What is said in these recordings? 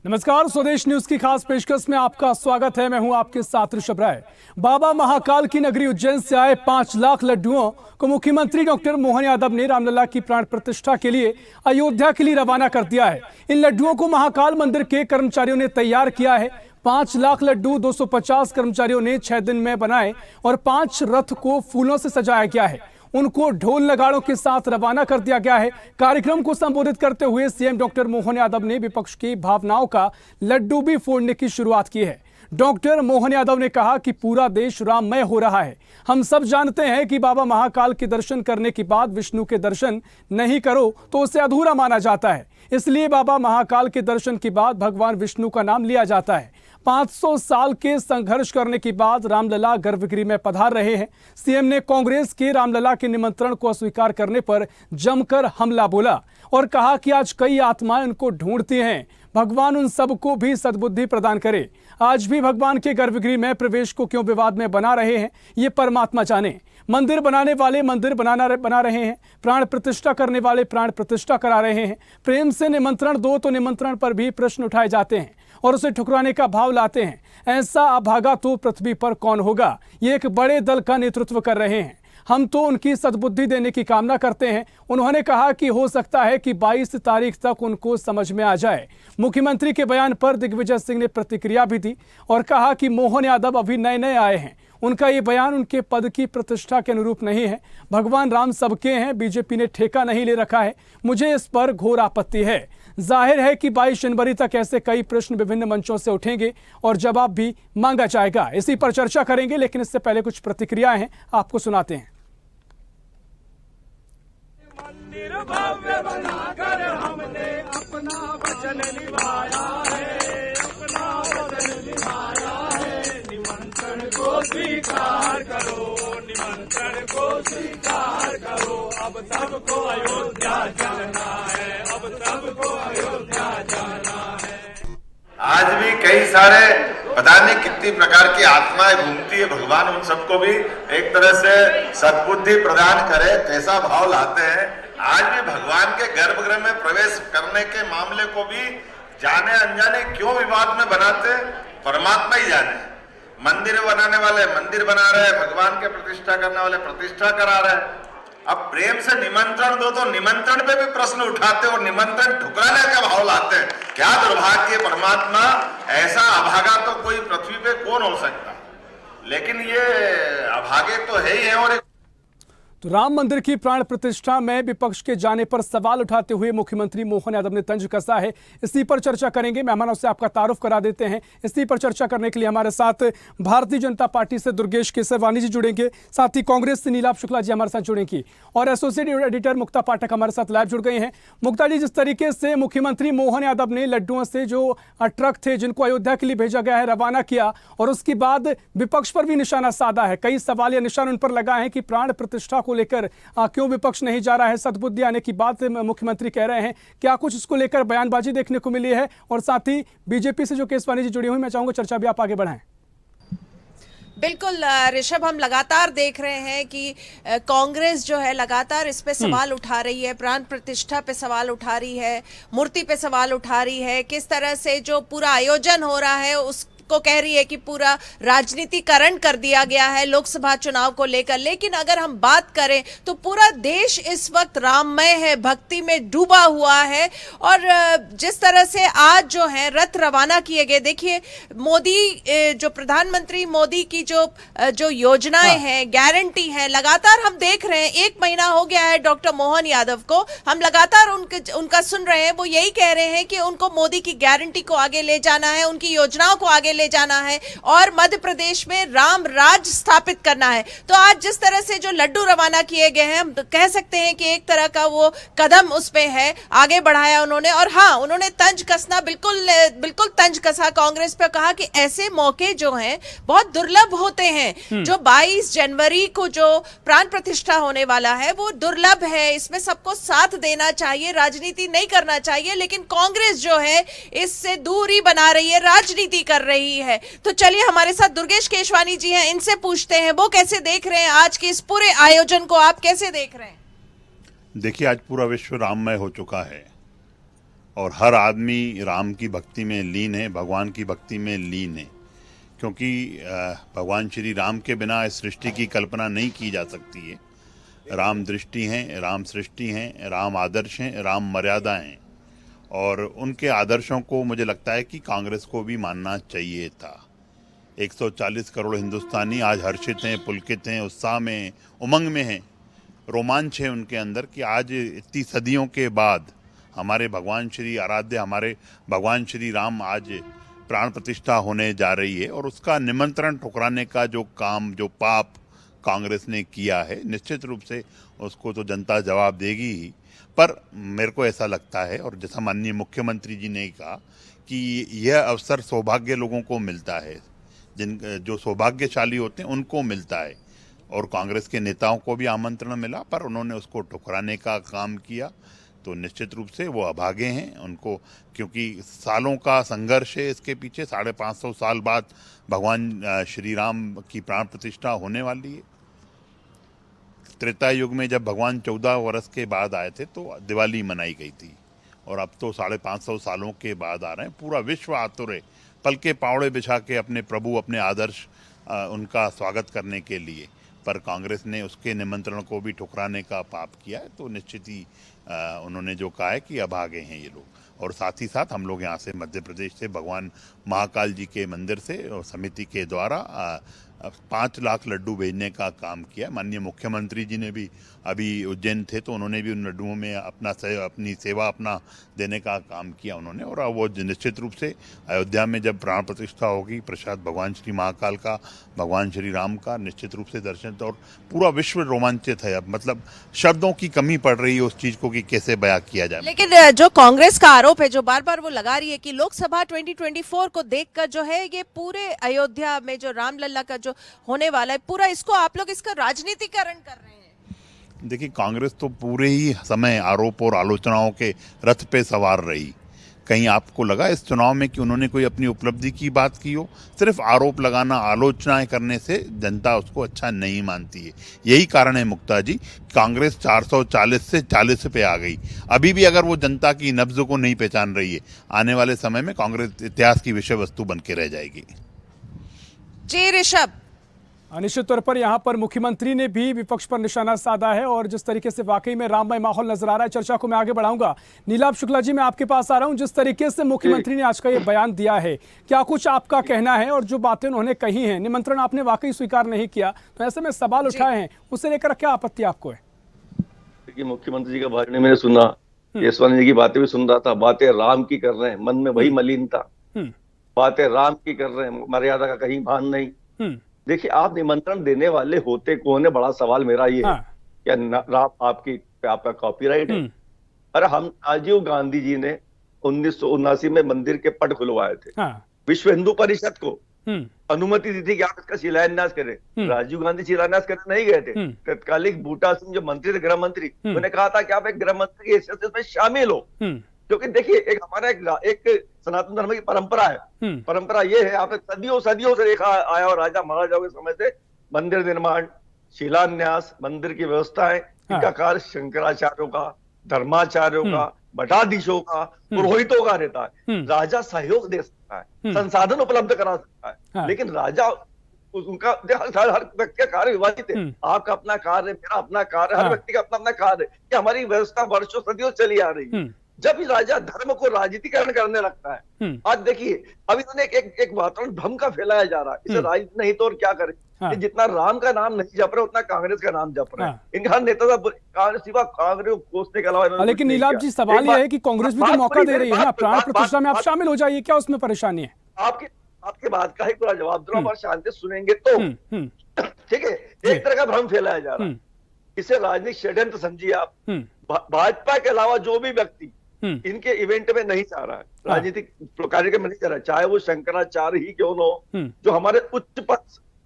नमस्कार, स्वदेश न्यूज की खास पेशकश में आपका स्वागत है। मैं हूं आपके साथ ऋषभ राय। बाबा महाकाल की नगरी उज्जैन से आए 5 लाख लड्डुओं को मुख्यमंत्री डॉक्टर मोहन यादव ने रामलला की प्राण प्रतिष्ठा के लिए अयोध्या के लिए रवाना कर दिया है। इन लड्डुओं को महाकाल मंदिर के कर्मचारियों ने तैयार किया है। 5 लाख लड्डू 250 कर्मचारियों ने 6 दिन में बनाए और 5 रथ को फूलों से सजाया गया है। उनको ढोल नगाड़ों के साथ रवाना कर दिया गया है। कार्यक्रम को संबोधित करते हुए सीएम डॉक्टर मोहन यादव ने विपक्ष की भावनाओं का लड्डू भी फोड़ने की शुरुआत की है। डॉक्टर मोहन यादव ने कहा कि पूरा देश राममय हो रहा है। हम सब जानते हैं कि बाबा महाकाल के दर्शन करने के बाद विष्णु के दर्शन नहीं करो तो उसे अधूरा माना जाता है। इसलिए बाबा महाकाल के दर्शन के बाद भगवान विष्णु का नाम लिया जाता है। 500 साल के संघर्ष करने के बाद रामलला गर्भगृह में पधार रहे हैं। सीएम ने कांग्रेस के रामलला के निमंत्रण को अस्वीकार करने पर जमकर हमला बोला और कहा कि आज कई आत्माएं उनको ढूंढती हैं। भगवान उन सबको भी सद्बुद्धि प्रदान करे। आज भी भगवान के गर्भगृह में प्रवेश को क्यों विवाद में बना रहे हैं, ये परमात्मा जाने। मंदिर बनाने वाले मंदिर बना रहे हैं, प्राण प्रतिष्ठा करने वाले प्राण प्रतिष्ठा करा रहे हैं। प्रेम से निमंत्रण दो तो निमंत्रण पर भी प्रश्न उठाए जाते हैं और उसे ठुकराने का भाव लाते हैं। ऐसा अभागा तो पृथ्वी पर कौन होगा। ये एक बड़े दल का नेतृत्व कर रहे हैं। हम तो उनकी सद्बुद्धि देने की कामना करते हैं। उन्होंने कहा कि हो सकता है कि 22 तारीख तक उनको समझ में आ जाए। मुख्यमंत्री के बयान पर दिग्विजय सिंह ने प्रतिक्रिया भी दी और कहा कि मोहन यादव अभी नए आए हैं। उनका ये बयान उनके पद की प्रतिष्ठा के अनुरूप नहीं है। भगवान राम सबके हैं, बीजेपी ने ठेका नहीं ले रखा है। मुझे इस पर घोर आपत्ति है। जाहिर है कि 22 जनवरी तक ऐसे कई प्रश्न विभिन्न मंचों से उठेंगे और जवाब भी मांगा जाएगा। इसी पर चर्चा करेंगे, लेकिन इससे पहले कुछ प्रतिक्रियाएं हैं, आपको सुनाते हैं। मंदिर भव्य बनाकर हमने अपना वचन निभाया है, अपना वचन निभाया है। निमंत्रण को स्वीकार करो, निमंत्रण को स्वीकार करो। अब सबको अयोध्या जाना है, अब सबको अयोध्या जाना है। आज भी कई सारे पता नहीं कितनी प्रकार की आत्माएं घूमती है। भगवान उन सबको भी एक तरह से सद्बुद्धि प्रदान करे, कैसा भाव लाते हैं। आज भी भगवान के गर्भगृह में प्रवेश करने के मामले को भी जाने अनजाने क्यों विवाद में बनाते, परमात्मा ही जाने। मंदिर बनाने वाले मंदिर बना रहे, भगवान के प्रतिष्ठा करने वाले प्रतिष्ठा करा रहे। अब प्रेम से निमंत्रण दो तो निमंत्रण पे भी प्रश्न उठाते और निमंत्रण ठुकराने का भाव लाते हैं। क्या दुर्भाग्य परमात्मा, ऐसा अभागा तो कोई पृथ्वी पे कौन हो सकता। लेकिन ये अभागे तो है ही है। और तो राम मंदिर की प्राण प्रतिष्ठा में विपक्ष के जाने पर सवाल उठाते हुए मुख्यमंत्री मोहन यादव ने तंज कसा है। इसी पर चर्चा करेंगे। मेहमानों से आपका तारुफ करा देते हैं। इसी पर चर्चा करने के लिए हमारे साथ भारतीय जनता पार्टी से दुर्गेश केसरवानी जी जुड़ेंगे, साथ ही कांग्रेस से नीलाभ शुक्ला जी हमारे साथ जुड़ेंगी और एसोसिएट एडिटर मुक्ता पाठक हमारे साथ लाइव जुड़ गए हैं। मुक्ता जी, जिस तरीके से मुख्यमंत्री मोहन यादव ने लड्डुओं से जो ट्रक थे जिनको अयोध्या के लिए भेजा गया है रवाना किया और उसके बाद विपक्ष पर भी निशाना साधा है, कई सवाल या निशान उन पर लगाए हैं कि प्राण प्रतिष्ठा को लेकर क्यों विपक्ष नहीं जा रहा है। सद्बुद्धि आने की बात मुख्यमंत्री कह रहे हैं। क्या कुछ इसको लेकर बयानबाजी देखने को मिली है? और साथ ही बीजेपी से जो केसवानी जी जुड़ी हुई, मैं चाहूंगा चर्चा भी आप आगे बढ़ाएं। बिल्कुल ऋषभ, हम लगातार देख रहे हैं कि कांग्रेस जो है लगातार इस पे सवाल उठा रही है, प्राण प्रतिष्ठा पे सवाल उठा रही है, मूर्ति पे सवाल उठा रही है। किस तरह से जो पूरा आयोजन हो रहा है उस को कह रही है कि पूरा राजनीतिकरण कर दिया गया है लोकसभा चुनाव को लेकर। लेकिन अगर हम बात करें तो पूरा देश इस वक्त राममय है, भक्ति में डूबा हुआ है। और जिस तरह से आज जो है रथ रवाना किए गए, देखिए मोदी, जो प्रधानमंत्री मोदी की जो योजनाएं हैं, गारंटी है, लगातार हम देख रहे हैं। 1 महीना हो गया है डॉक्टर मोहन यादव को, हम लगातार उनका सुन रहे हैं। वो यही कह रहे हैं कि उनको मोदी की गारंटी को आगे ले जाना है, उनकी योजनाओं को आगे ले जाना है और मध्य प्रदेश में राम राज स्थापित करना है। तो आज जिस तरह से जो लड्डू रवाना किए गए हैं, हम कह सकते हैं कि एक तरह का वो कदम उस पे है, आगे बढ़ाया उन्होंने। और हाँ, उन्होंने तंज कसना बिल्कुल तंज कसा कांग्रेस पे, कहा कि ऐसे मौके जो हैं बहुत दुर्लभ होते हैं। जो 22 जनवरी को जो प्राण प्रतिष्ठा होने वाला है वो दुर्लभ है, इसमें सबको साथ देना चाहिए, राजनीति नहीं करना चाहिए। लेकिन कांग्रेस जो है इससे दूरी बना रही है, राजनीति कर रही है। तो चलिए हमारे साथ दुर्गेश केशवानी जी हैं, इनसे पूछते हैं वो कैसे देख रहे हैं आज के इस पूरे आयोजन को। आप कैसे देख रहे हैं? देखिए, आज पूरा विश्व राममय हो चुका है और हर आदमी राम की भक्ति में लीन है, भगवान की भक्ति में लीन है, क्योंकि भगवान श्री राम के बिना इस सृष्टि की कल्पना नहीं की जा सकती है। राम दृष्टि हैं, राम सृष्टि हैं, राम आदर्श हैं, राम मर्यादा हैं, और उनके आदर्शों को मुझे लगता है कि कांग्रेस को भी मानना चाहिए था। 140 करोड़ हिंदुस्तानी आज हर्षित हैं, पुलकित हैं, उत्साह में, उमंग में हैं, रोमांच है उनके अंदर कि आज इतनी सदियों के बाद हमारे भगवान श्री आराध्य, हमारे भगवान श्री राम आज प्राण प्रतिष्ठा होने जा रही है, और उसका निमंत्रण ठुकराने का जो काम, जो पाप कांग्रेस ने किया है, निश्चित रूप से उसको तो जनता जवाब देगी ही। पर मेरे को ऐसा लगता है, और जैसा माननीय मुख्यमंत्री जी ने कहा, कि यह अवसर सौभाग्य लोगों को मिलता है, जो सौभाग्यशाली होते हैं उनको मिलता है, और कांग्रेस के नेताओं को भी आमंत्रण मिला, पर उन्होंने उसको ठुकराने का काम किया। तो निश्चित रूप से वो अभागे हैं उनको, क्योंकि सालों का संघर्ष है इसके पीछे। 550 साल बाद भगवान श्री राम की प्राण प्रतिष्ठा होने वाली है। त्रेता युग में जब भगवान 14 वर्ष के बाद आए थे तो दिवाली मनाई गई थी, और अब तो 550 सालों के बाद आ रहे हैं। पूरा विश्व आतुर है पल के पावड़े बिछा के अपने प्रभु, अपने आदर्श उनका स्वागत करने के लिए, पर कांग्रेस ने उसके निमंत्रण को भी ठुकराने का पाप किया है। तो निश्चित ही उन्होंने जो कहा है कि अभागे हैं ये लोग। और साथ ही साथ हम लोग यहाँ से मध्य प्रदेश से भगवान महाकाल जी के मंदिर से समिति के द्वारा 5 लाख लड्डू भेजने का काम किया। माननीय मुख्यमंत्री जी ने भी अभी उज्जैन थे तो उन्होंने भी उन लड्डुओं में अपनी सेवा अपना देने का काम किया उन्होंने। और वो निश्चित रूप से अयोध्या में जब प्राण प्रतिष्ठा होगी प्रसाद भगवान श्री महाकाल का, भगवान श्री राम का, निश्चित रूप से दर्शन, और पूरा विश्व रोमांचित है। अब मतलब शब्दों की कमी पड़ रही है उस चीज को कि कैसे बयां किया जाए। लेकिन जो कांग्रेस का आरोप है, जो बार बार वो लगा रही है कि लोकसभा 2024 को देखकर जो है ये पूरे अयोध्या में जो रामलला का जो होने वाला है पूरा, इसको आप लोग इसका राजनीतिकरण कर रहे हैं। देखिए, कांग्रेस तो पूरे ही समय आरोप और आलोचनाओं के रथ पे सवार रही। कहीं आपको लगा इस चुनाव में कि उन्होंने कोई अपनी उपलब्धि की बात की हो? सिर्फ आरोप लगाना, आलोचनाएं करने से जनता उसको अच्छा नहीं मानती है। यही कारण है मुक्ता जी, कांग्रेस 440 से 40 पे आ गई। अभी भी अगर वो जनता की नब्ज को नहीं पहचान रही है, आने वाले समय में कांग्रेस इतिहास की विषय वस्तु बन के रह जाएगी। जी ऋषभ, निश्चित तौर पर यहाँ पर मुख्यमंत्री ने भी विपक्ष पर निशाना साधा है, और जिस तरीके से वाकई में राममय माहौल नजर आ रहा है, चर्चा को मैं आगे बढ़ाऊंगा। नीलाभ शुक्ला जी, मैं आपके पास आ रहा हूं। जिस तरीके से मुख्यमंत्री ने आज का ये बयान दिया है, क्या कुछ आपका कहना है? और जो बातें उन्होंने कही हैं, निमंत्रण आपने वाकई स्वीकार नहीं किया, तो ऐसे में सवाल उठाए हैं, उसे लेकर क्या आपत्ति आपको है? देखिए, मुख्यमंत्री जी का भाषण मैंने सुना, केशवानी जी की बातें भी सुन रहा था। बातें राम की कर रहे हैं, मन में वही मलिनता। बातें राम की कर रहे हैं, मर्यादा का कहीं भान नहीं। देखिए, आप निमंत्रण देने वाले होते कौन है? बड़ा सवाल मेरा ये है, क्या राम आपका कॉपीराइट है? अरे हम राजीव गांधी जी ने 1979 में मंदिर के पट खुलवाए थे। विश्व हिंदू परिषद को अनुमति दी थी कि आप इसका शिलान्यास करें। राजीव गांधी शिलान्यास करने नहीं गए थे। तत्कालिक बूटा सिंह जो मंत्री थे, गृह मंत्री, उन्होंने कहा था कि आप एक गृह मंत्री की हैसियत से इसमें शामिल हो। क्योंकि देखिए, एक हमारा एक सनातन धर्म की परंपरा है। परंपरा ये है, आपने सदियों से देखा आया, और राजा महाराजाओं के समय से मंदिर निर्माण, शिलान्यास, मंदिर की व्यवस्थाएं, इनका कार्य शंकराचार्यों का, धर्माचार्यों का, मठाधीशों का, पुरोहितों का रहता है। राजा सहयोग दे सकता है, संसाधन उपलब्ध करा सकता है, लेकिन राजा उनका हर व्यक्ति का कार्य विभाजित है। आपका अपना कार्य, मेरा अपना कार्य, हर व्यक्ति का अपना अपना कार्य है। कि हमारी व्यवस्था वर्षों सदियों चली आ रही है। जब भी राजा धर्म को राजनीतिकरण करने लगता है, आज देखिए अभी इन्होंने एक वातावरण भ्रम का फैलाया जा रहा है। इसे राजनीति नहीं तो और क्या करे? जितना राम का नाम नहीं जप रहे, उतना कांग्रेस का नाम जप रहे हैं। इनका नेता कांग्रेस सिवा कांग्रेस कोसने के अलावा। लेकिन नीलाभ जी, सवाल यह है कि कांग्रेस भी तो मौका दे रही है ना, प्राण प्रतिष्ठा में आप शामिल हो जाइए, क्या उसमें परेशानी है? आपके बात का ही पूरा जवाब दूंगा, और शांति सुनेंगे तो ठीक है। एक तरह का भ्रम फैलाया जा रहा है, इसे राजनीतिक षड्यंत्र समझिए आप। भाजपा के अलावा जो भी व्यक्ति इनके इवेंट में नहीं जा रहा है, राजनीतिक कार्यक्रम में नहीं जा रहा है, चाहे वो शंकराचार्य ही क्यों न हो, जो हमारे उच्च पद,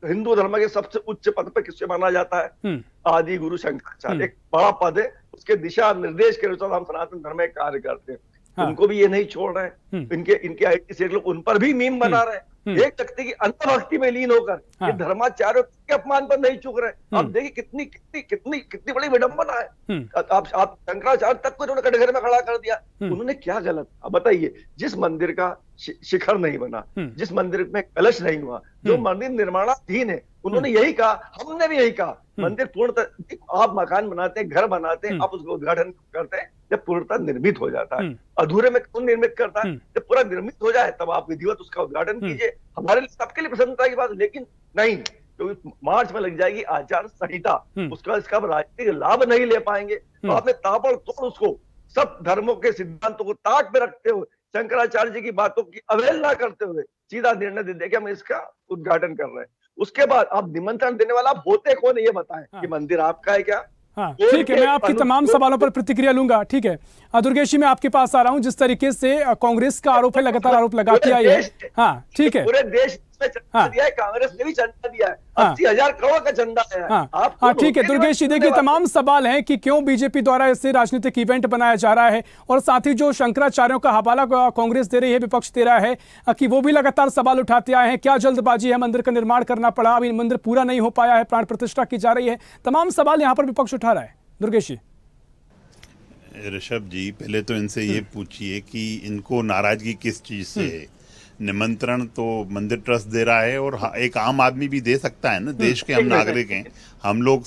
हिंदू धर्म के सबसे उच्च पद पर किससे माना जाता है? आदि गुरु शंकराचार्य। एक बड़ा पद है, उसके दिशा निर्देश के अनुसार हम सनातन धर्म में कार्य करते हैं। उनको भी ये नहीं छोड़ रहे हैं। इनके IT से लोग उन पर भी मीम बना रहे हैं। एक शक्ति की अंतर्भक्ति में लीन होकर ये धर्माचार्यों के अपमान पर नहीं चूक रहे। अब देखिए कितनी कितनी कितनी कितनी बड़ी विडंबना है। आप शंकराचार्य तक को उन्होंने कटघरे में खड़ा कर दिया। उन्होंने क्या गलत, अब बताइए। जिस मंदिर का शिखर नहीं बना, जिस मंदिर में कलश नहीं हुआ, जो मंदिर निर्माणाधीन है, उन्होंने यही कहा, हमने भी यही कहा, मंदिर पूर्णतः, आप मकान बनाते हैं, घर बनाते हैं, आप उसका उद्घाटन करते हैं जब पूर्णतः निर्मित हो जाता है। अधूरे में कौन निर्मित करता है? जब पूरा निर्मित हो जाए तब आप विधिवत उसका उद्घाटन कीजिए। हमारे लिए, सबके लिए प्रसन्नता की बात, लेकिन नहीं, क्योंकि मार्च में लग जाएगी आचार संहिता, उसका इसका राजनीतिक लाभ नहीं ले पाएंगे। तो आपने ताबड़तोड़ उसको सब धर्मों के सिद्धांतों को ताक में रखते हुए, शंकराचार्य जी की बातों की अवहेलना करते हुए सीधा निर्णय दे दिया कि हम इसका उद्घाटन कर रहे हैं। उसके बाद आप निमंत्रण देने वाला आप होते कौन है ये बताएं। कि मंदिर आपका है क्या? हाँ ठीक है, मैं आपकी तमाम सवालों पर प्रतिक्रिया लूंगा। ठीक है दुर्गेश जी, मैं आपके पास आ रहा हूं। जिस तरीके से कांग्रेस का आरोप है, लगातार आरोप लगाती आई है। हाँ ठीक है, पूरे देश में चंदा दिया है, कांग्रेस ने भी चंदा दिया है, 80,000 करोड़ का चंदा है। हाँ ठीक है दुर्गेश जी, देखिए तमाम सवाल हैं कि क्यों बीजेपी द्वारा इसे राजनीतिक इवेंट बनाया जा रहा है, और साथ ही जो शंकराचार्यों का हवाला कांग्रेस दे रही है, विपक्ष दे रहा है कि वो भी लगातार सवाल उठाते आए हैं। क्या जल्दबाजी है, मंदिर का निर्माण करना पड़ा, अभी मंदिर पूरा नहीं हो पाया है, प्राण प्रतिष्ठा की जा रही है, तमाम सवाल यहाँ पर विपक्ष उठा रहा है। दुर्गेश जी। ऋषभ जी, पहले तो इनसे ये पूछिए कि इनको नाराजगी किस चीज से है। निमंत्रण तो मंदिर ट्रस्ट दे रहा है, और एक आम आदमी भी दे सकता है ना, देश के हम नागरिक हैं, हम लोग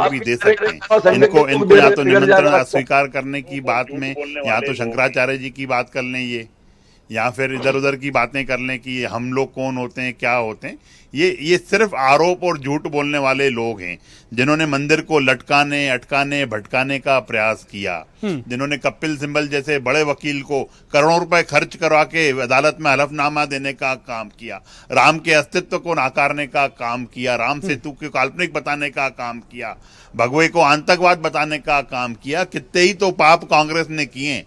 भी दे सकते हैं। इनको या तो निमंत्रण अस्वीकार करने की बात में, या तो शंकराचार्य जी की बात कर लें ये, या फिर इधर उधर की बातें कर लें कि हम लोग कौन होते हैं, क्या होते हैं। ये सिर्फ आरोप और झूठ बोलने वाले लोग हैं, जिन्होंने मंदिर को लटकाने, अटकाने, भटकाने का प्रयास किया, जिन्होंने कपिल सिब्बल जैसे बड़े वकील को करोड़ों रुपए खर्च करवा के अदालत में हलफनामा देने का काम किया, राम के अस्तित्व को नाकारने का काम किया, राम सेतु को काल्पनिक बताने का काम किया, भगवे को आतंकवाद बताने का काम किया। कितने ही तो पाप कांग्रेस ने किए,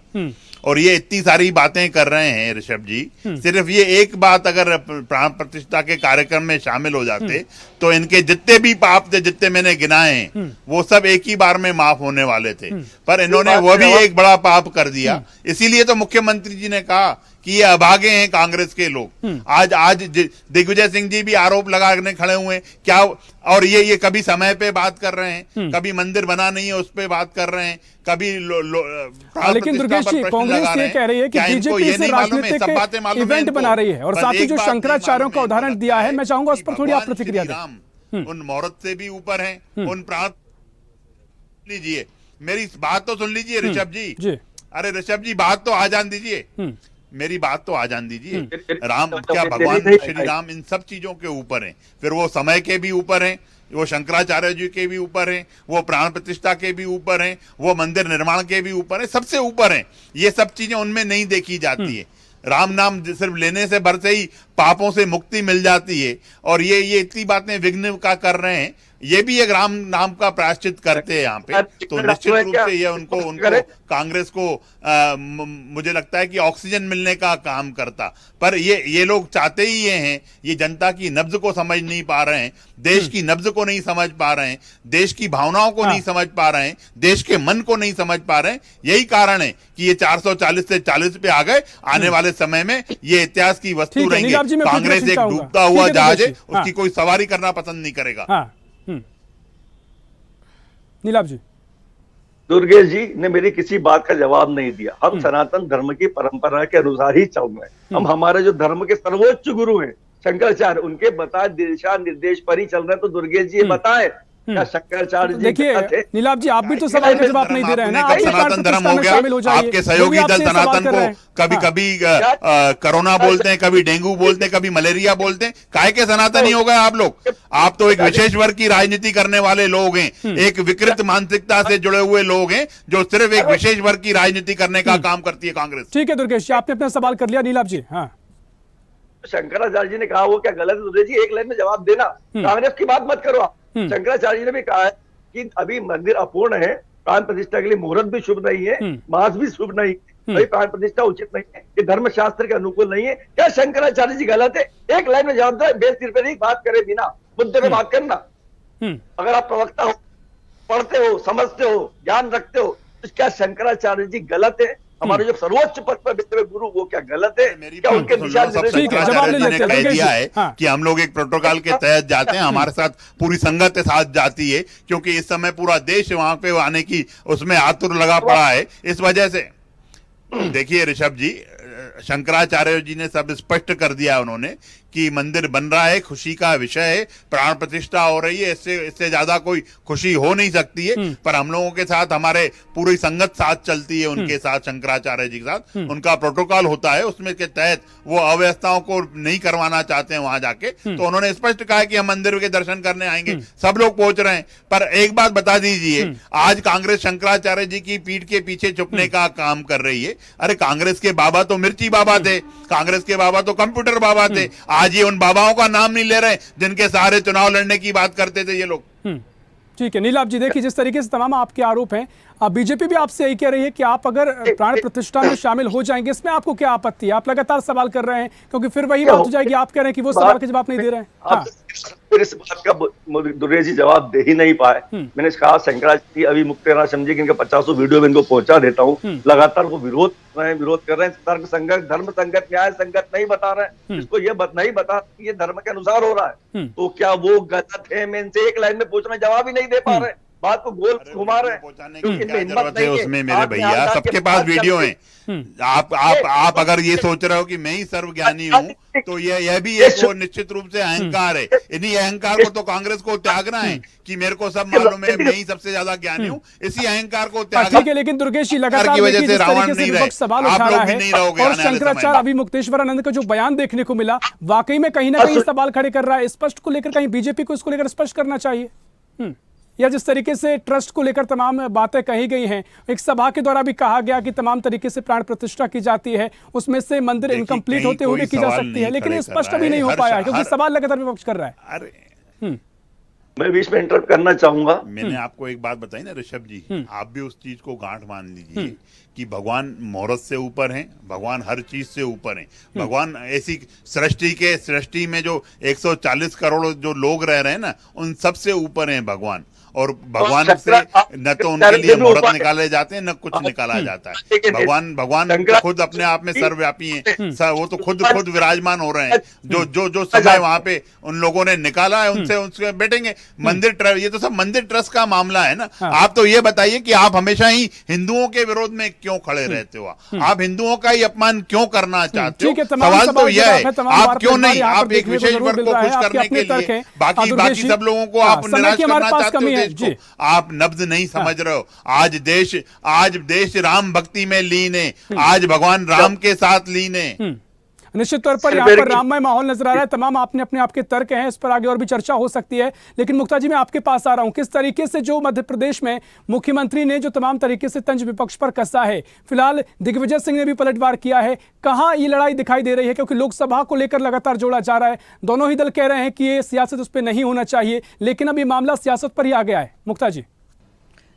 और ये इतनी सारी बातें कर रहे हैं ऋषभ जी। सिर्फ ये एक बात अगर प्राण प्रतिष्ठा के कार्यक्रम में शामिल हो जाते तो इनके जितने भी पाप थे, जितने मैंने गिनाए हैं, वो सब एक ही बार में माफ होने वाले थे। पर इन्होंने वो भी एक बड़ा पाप कर दिया। इसीलिए तो मुख्यमंत्री जी ने कहा कि ये अभागे हैं कांग्रेस के लोग। आज दिग्विजय सिंह जी भी आरोप लगाने खड़े हुए क्या, और ये कभी समय पे बात कर रहे हैं, कभी मंदिर बना नहीं है उस पे बात कर रहे हैं, कभी लेकिन दुर्गेश जी, कांग्रेस ये कह रही है कि बीजेपी इसे राजनीतिक इवेंट बना रही है, और साथ ही जो शंकराचार्यों का उदाहरण दिया है, मैं चाहूंगा उस पर थोड़ी आप प्रतिक्रिया दें। उन मुहूर्त से भी ऊपर हैं, उन प्राण लीजिए, मेरी बात तो सुन लीजिए ऋषभ जी। अरे ऋषभ जी, बात तो आ जान दीजिए, मेरी बात तो आ जान दीजिए। राम क्या, भगवान श्री राम इन सब चीजों के ऊपर हैं, फिर वो समय के भी ऊपर हैं, वो शंकराचार्य जी के भी ऊपर हैं, वो प्राण प्रतिष्ठा के भी ऊपर हैं, वो मंदिर निर्माण के भी ऊपर हैं, सबसे ऊपर हैं। ये सब चीजें उनमें नहीं देखी जाती है। राम नाम सिर्फ लेने से भर से ही पापों से मुक्ति मिल जाती है, और ये इतनी बातें विघ्न का कर रहे हैं, ये भी एक राम नाम का प्रायश्चित करते हैं यहाँ पे। तो निश्चित रूप से ये उनको कांग्रेस को मुझे लगता है कि ऑक्सीजन मिलने का काम करता। पर ये लोग चाहते ही ये हैं, ये जनता की नब्ज को समझ नहीं पा रहे हैं, देश की नब्ज को नहीं समझ पा रहे हैं, देश की भावनाओं को नहीं समझ पा रहे हैं, देश के मन को नहीं समझ पा रहे हैं। यही कारण है कि ये 440 से 40 पे आ गए। आने वाले समय में ये इतिहास की वस्तु रहेंगे। कांग्रेस एक डूबता हुआ जहाज है, उसकी कोई सवारी करना पसंद नहीं करेगा। नीलाभ जी। दुर्गेश जी ने मेरी किसी बात का जवाब नहीं दिया। हम सनातन धर्म की परंपरा के अनुसार ही चल रहे हैं। हम हमारे जो धर्म के सर्वोच्च गुरु हैं शंकराचार्य, उनके बताए दिशा निर्देश पर ही चल रहे हैं। तो दुर्गेश जी ये बताएं, क्या शंकराचार्य जी देखिए नीलाभ जी, आप भी तो सवाल का जवाब नहीं दे रहे हैं ना। आप सनातन धर्म हो गया, आपके सहयोगी दल सनातन को कभी कभी कोरोना बोलते हैं, कभी डेंगू बोलते हैं, कभी मलेरिया बोलते हैं। काहे के सनातनी हो गए आप लोग? आप तो एक विशेष वर्ग की राजनीति करने वाले लोग हैं, एक विकृत मानसिकता से जुड़े हुए लोग हैं, जो सिर्फ एक विशेष वर्ग की राजनीति करने का काम करती है कांग्रेस। ठीक है दुर्गेश जी, आपने अपना सवाल कर लिया। नीलाभ जी। हाँ, शंकराचार्य जी ने कहा वो क्या गलत है? दुर्गेश जी एक लाइन में जवाब देना, कांग्रेस की बात मत करो आप। शंकराचार्य जी ने भी कहा है कि अभी मंदिर अपूर्ण है, प्राण प्रतिष्ठा के लिए मुहूर्त भी शुभ नहीं है, मास भी शुभ नहीं है, भाई प्राण प्रतिष्ठा उचित नहीं है, ये धर्मशास्त्र के अनुकूल नहीं है। क्या शंकराचार्य जी गलत है? एक लाइन में जवाब दो, बेसिर पे नहीं बात करे, बिना मुद्दे पे बात करना। अगर आप प्रवक्ता हो, पढ़ते हो, समझते हो, ज्ञान रखते हो, तो क्या शंकराचार्य जी गलत है? हमारे जो सर्वोच्च पद पर बैठे हुए गुरु, वो क्या गलत है? मेरी क्या बात उनके तो सुन दिशा लो, सब निर्देश ठीक है, जवाब ले शंकराचार्य जी लेते ने हैं, कह दुर्गेश दिया जी। है हाँ। कि हम लोग एक प्रोटोकॉल के तहत जाते हैं, हमारे साथ पूरी संगत के साथ जाती है, क्योंकि इस समय पूरा देश वहां पे आने की उसमें आतुर लगा पड़ा है। इस वजह से देखिए ऋषभ जी, शंकराचार्य जी ने सब स्पष्ट कर दिया उन्होंने कि मंदिर बन रहा है, खुशी का विषय है, प्राण प्रतिष्ठा हो रही है, इससे ज्यादा कोई खुशी हो नहीं सकती है। पर हम लोगों के साथ हमारे पूरी संगत साथ चलती है, उनके साथ, शंकराचार्य जी के साथ उनका प्रोटोकॉल होता है, उसमें के तहत वो अव्यवस्थाओं को नहीं करवाना चाहते हैं वहां जाके। तो उन्होंने स्पष्ट कहा कि हम मंदिर के दर्शन करने आएंगे, सब लोग पहुंच रहे हैं। पर एक बात बता दीजिए, आज कांग्रेस शंकराचार्य जी की पीठ के पीछे छुपने का काम कर रही है। अरे कांग्रेस के बाबा तो मिर्ची बाबा थे, कांग्रेस के बाबा तो कंप्यूटर बाबा थे, आज ये उन बाबाओं का नाम नहीं ले रहे जिनके सहारे चुनाव लड़ने की बात करते थे ये लोग। ठीक है नीलाभ जी, देखिए जिस तरीके से तमाम आपके आरोप हैं, बीजेपी भी आपसे यही कह रही है कि आप अगर प्राण प्रतिष्ठा में शामिल हो जाएंगे, इसमें आपको क्या आपत्ति है? आप लगातार सवाल कर रहे हैं, क्योंकि फिर वही बात हो जाएगी, आप कह रहे हैं कि वो सवाल के जवाब नहीं दे रहे हैं। हाँ। फिर इस बात का दुर्गेश जी जवाब दे ही नहीं पाए। मैंने कहा शंकराचार्य जी अभी मुक्त ना समझे कि इनका 50 वीडियो में इनको पहुंचा देता हूँ। लगातार वो विरोध कर रहे हैं, तर्क संगत, धर्म संगत, न्याय संगत नहीं बता रहे हैं। इसको ये नहीं बता ये धर्म के अनुसार हो रहा है, तो क्या वो गलत है? मैं इनसे एक लाइन में पूछ रहा हूं, जवाब ही नहीं दे पा रहे, बात को गोल घुमा रहे हैं। उसमें मेरे भैया सबके पास वीडियो है। आप अगर ये सोच रहे हो कि मैं ही सर्वज्ञानी हूँ, तो यह भी एक वो निश्चित रूप से अहंकार है। इन्हीं अहंकार को तो कांग्रेस को त्यागना है कि मेरे को सब मालूम है, मैं ही सबसे ज्यादा ज्ञानी हूँ। इसी अहंकार को त्यागना। ठीक है, लेकिन दुर्गेश जी लगातार की वजह से रावण नहीं रहे, सवाल आप उठा लोग रहा भी है, नहीं रहोगे और आने वाले समय शंकराचार्य में। अभी मुक्तेश्वरानंद का जो बयान देखने को मिला, वाकई में कहीं ना कहीं सवाल खड़े कर रहा है। स्पष्ट को लेकर कहीं बीजेपी को इसको लेकर स्पष्ट करना चाहिए। या जिस तरीके से ट्रस्ट को लेकर तमाम बातें कही गई हैं, एक सभा के द्वारा भी कहा गया कि तमाम तरीके से प्राण प्रतिष्ठा की जाती है, उसमें से मंदिर इनकम्प्लीट होते हुए की जा सकती है, लेकिन ये स्पष्ट अभी नहीं हो पाया क्योंकि सवाल लगातार विपक्ष कर रहा है। अरे मैं बीच में इंटरप्ट करना चाहूंगा। मैंने आपको एक बात बताई ना ऋषभ जी, आप भी उस चीज को गांठ मान लीजिए कि भगवान मुहूर्त से ऊपर हैं, भगवान हर चीज से ऊपर हैं। भगवान ऐसी सृष्टि में जो 140 करोड़ जो लोग रह रहे हैं ना, उन सबसे ऊपर हैं भगवान। और भगवान से न तो उनके लिए मुहूर्त निकाले जाते हैं, न कुछ निकाला जाता है। भगवान खुद अपने आप में सर्वव्यापी हैं, वो तो खुद विराजमान हो रहे हैं। जो समय वहां पे उन लोगों ने निकाला है, उनसे बैठेंगे। मंदिर ये तो सब मंदिर ट्रस्ट का मामला है ना। आप तो ये बताइए कि आप हमेशा ही हिंदुओं के विरोध में क्यों खड़े रहते हो? आप हिंदुओं का ही अपमान क्यों करना चाहते हो? सवाल तो यह है, आप क्यों नहीं, आप एक विशेष वर्ग को खुश करने के लिए बाकी सब लोगों को आप निराश करना चाहते हो। आप नब्ज नहीं समझ रहे हो। आज देश राम भक्ति में लीन है, आज भगवान राम के साथ लीन है। निश्चित तौर पर यहाँ पर राममय माहौल नजर आ रहा है। तमाम आपने अपने आपके तर्क हैं, इस पर आगे और भी चर्चा हो सकती है, लेकिन मुक्ता जी मैं आपके पास आ रहा हूं। किस तरीके से जो मध्य प्रदेश में मुख्यमंत्री ने जो तमाम तरीके से तंज विपक्ष पर कसा है, फिलहाल दिग्विजय सिंह ने भी पलटवार किया है, कहां ये लड़ाई दिखाई दे रही है? क्योंकि लोकसभा को लेकर लगातार जोड़ा जा रहा है, दोनों ही दल कह रहे हैं कि ये सियासत उस पर नहीं होना चाहिए, लेकिन अब ये मामला सियासत पर ही आ गया है। मुक्ता जी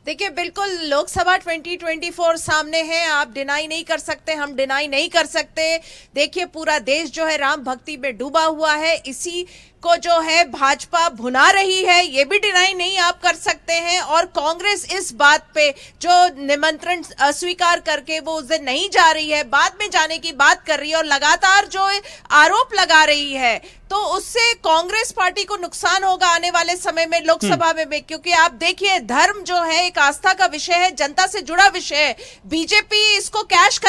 देखिए, बिल्कुल लोकसभा 2024 सामने है, आप डिनाई नहीं कर सकते, हम डिनाई नहीं कर सकते। देखिए, पूरा देश जो है राम भक्ति में डूबा हुआ है, इसी को जो है भाजपा भुना रही है, ये भी डिनाई नहीं आप कर सकते हैं। और कांग्रेस इस बात पे जो निमंत्रण अस्वीकार करके वो उस दिन नहीं जा रही है, बाद में जाने की बात कर रही है और लगातार जो आरोप लगा रही है, तो उससे कांग्रेस पार्टी को नुकसान होगा आने वाले समय में लोकसभा में। क्योंकि आप देखिए, धर्म जो है एक आस्था का विषय है, जनता से जुड़ा विषय है। बीजेपी इसको कैश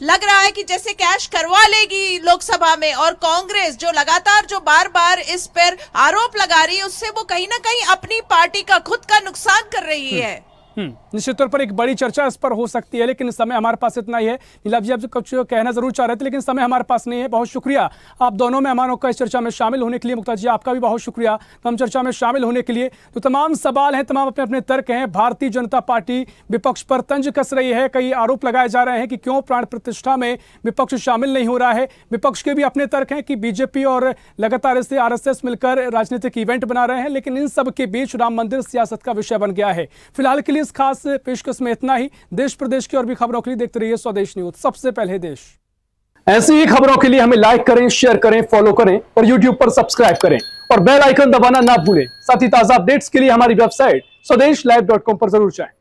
लग रहा है कि जैसे कैश करवा लेगी लोकसभा में, और कांग्रेस जो लगातार जो बार बार इस पर आरोप लगा रही है, उससे वो कहीं ना कहीं अपनी पार्टी का खुद का नुकसान कर रही है। निश्चित तौर पर एक बड़ी चर्चा इस पर हो सकती है, लेकिन समय हमारे पास इतना ही है। नीलाभ जी आप कुछ कहना जरूर चाह रहे थे, लेकिन समय हमारे पास नहीं है। बहुत शुक्रिया आप दोनों मेहमानों का इस चर्चा में शामिल होने के लिए। मुक्ता जी आपका भी बहुत शुक्रिया हम चर्चा में शामिल होने के लिए। तो तमाम सवाल हैं, तमाम अपने अपने तर्क हैं। भारतीय जनता पार्टी विपक्ष पर तंज कस रही है, कई आरोप लगाए जा रहे हैं कि क्यों प्राण प्रतिष्ठा में विपक्ष शामिल नहीं हो रहा है। विपक्ष के भी अपने तर्क हैं कि बीजेपी और लगातार इससे RSS मिलकर राजनीतिक इवेंट बना रहे हैं, लेकिन इन सब के बीच राम मंदिर सियासत का विषय बन गया है। फिलहाल के लिए इस खास पेशकश में इतना ही। देश प्रदेश की और भी खबरों के लिए देखते रहिए स्वदेश न्यूज, सबसे पहले देश। ऐसी ही खबरों के लिए हमें लाइक करें, शेयर करें, फॉलो करें और YouTube पर सब्सक्राइब करें और बेल आइकन दबाना ना भूलें। साथ ही ताजा अपडेट्स के लिए हमारी वेबसाइट swadesh live.com पर जरूर जाएं।